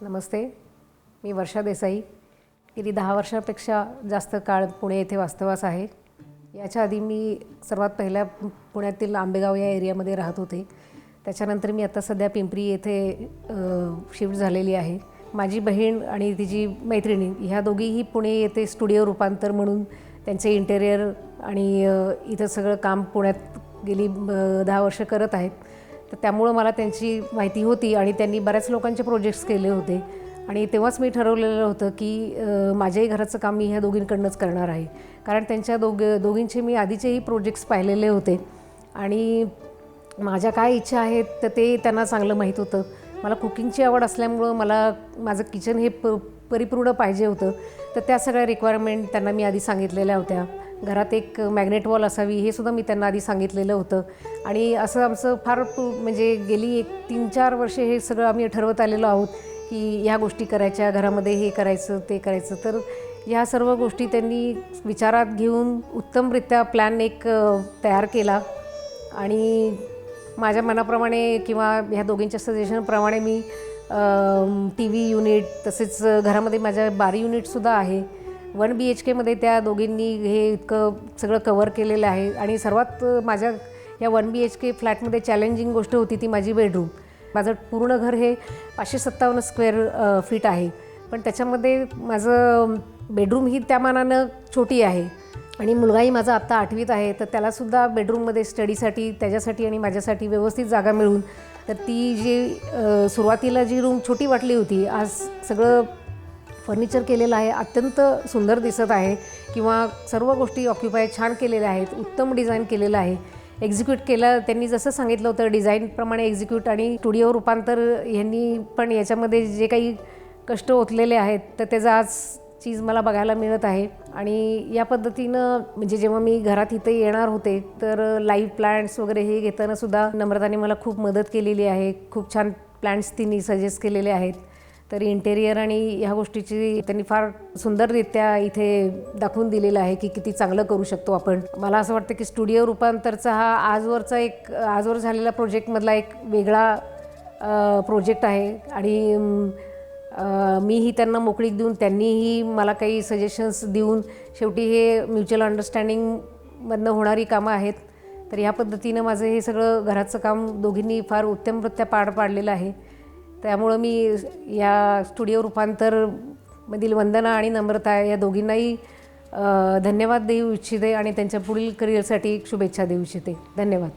नमस्ते. मी वर्षा देसाई. गेली 10 वर्षापेक्षा जास्त काळ पुणे येथे वास्तव्यास आहे. याच्या आधी मी सर्वात पहिल्या पुण्यातील आंबेगाव या एरियामध्ये राहत होते. त्याच्यानंतर मी आता सध्या पिंपरी येथे शिफ्ट झालेली आहे. माझी बहीण आणि तिची मैत्रिणी ह्या दोघीही पुणे येथे स्टुडिओ रूपांतर म्हणून त्यांचे इंटेरियर आणि इथं सगळं काम पुण्यात गेली 10 वर्ष करत आहेत. तर त्यामुळं मला त्यांची माहिती होती आणि त्यांनी बऱ्याच लोकांचे प्रोजेक्ट्स केले होते आणि तेव्हाच मी ठरवलेलं होतं की माझ्याही घराचं काम मी ह्या दोघींकडनंच करणार आहे. कारण त्यांच्या दोघींचे मी आधीचेही प्रोजेक्ट्स पाहिलेले होते आणि माझ्या काय इच्छा आहेत तर ते त्यांना चांगलं माहीत होतं. मला कुकिंगची आवड असल्यामुळं मला माझं किचन हे परिपूर्ण पाहिजे होतं. तर त्या सगळ्या रिक्वायरमेंट त्यांना मी आधी सांगितलेल्या होत्या. घरात एक मॅग्नेट वॉल असावी हे सुद्धा मी त्यांना आधी सांगितलेलं होतं आणि असं आमचं फार म्हणजे गेली 3-4 वर्षे हे सगळं आम्ही ठरवत आलेलो आहोत की ह्या गोष्टी करायच्या, घरामध्ये हे करायचं ते करायचं. तर ह्या सर्व गोष्टी त्यांनी विचारात घेऊन उत्तमरित्या प्लॅन एक तयार केला आणि माझ्या मनाप्रमाणे किंवा ह्या दोघींच्या सजेशनप्रमाणे मी TV युनिट तसेच घरामध्ये माझ्या बारी युनिटसुद्धा आहे. 1 BHKमध्ये त्या दोघींनी हे इतकं सगळं कवर केलेलं आहे आणि सर्वात माझ्या या 1 BHK फ्लॅटमध्ये चॅलेंजिंग गोष्ट होती ती माझी बेडरूम. माझं पूर्ण घर हे 557 स्क्वेअर फीट आहे, पण त्याच्यामध्ये माझं बेडरूम ही त्या मानानं छोटी आहे आणि मुलगाही माझा आत्ता 8वीत आहे. तर त्यालासुद्धा बेडरूममध्ये स्टडीसाठी त्याच्यासाठी आणि माझ्यासाठी व्यवस्थित जागा मिळून तर ती जी सुरुवातीला जी रूम छोटी वाटली होती आज सगळं फर्निचर केलेलं आहे, अत्यंत सुंदर दिसत आहे किंवा सर्व गोष्टी ऑक्युपाय छान केलेल्या आहेत, उत्तम डिझाईन केलेलं आहे. एक्झिक्यूट केलं त्यांनी जसं सांगितलं होतं डिझाईनप्रमाणे एक्झिक्यूट आणि स्टुडिओ रूपांतर यांनी पण याच्यामध्ये जे काही कष्ट ओतलेले आहेत तर त्याचं आज चीज मला बघायला मिळत आहे. आणि या पद्धतीनं म्हणजे जेव्हा मी घरात इथे येणार होते तर लाईव्ह प्लांट्स वगैरे हे घेतानासुद्धा नम्रताने मला खूप मदत केलेली आहे. खूप छान प्लांट्स तिने सजेस्ट केलेले आहेत. तर इंटेरियर आणि ह्या गोष्टीची त्यांनी फार सुंदररित्या इथे दाखवून दिलेलं आहे की किती चांगलं करू शकतो आपण. मला असं वाटतं की स्टुडिओ रूपांतरचा हा आजवर झालेला प्रोजेक्टमधला एक वेगळा प्रोजेक्ट आहे आणि मीही त्यांना मोकळीक देऊन त्यांनीही मला काही सजेशन्स देऊन शेवटी हे म्युच्युअल अंडरस्टँडिंगमधनं होणारी कामं आहेत. तर ह्या पद्धतीनं माझं हे सगळं घराचं काम दोघींनी फार उत्तमरित्या पार पाडलेलं आहे. त्यामुळं मी या स्टुडिओ रूपांतरमधील वंदना आणि नम्रता या दोघींनाही धन्यवाद देऊ इच्छिते आणि त्यांच्या पुढील करिअरसाठी शुभेच्छा देऊ इच्छिते. धन्यवाद.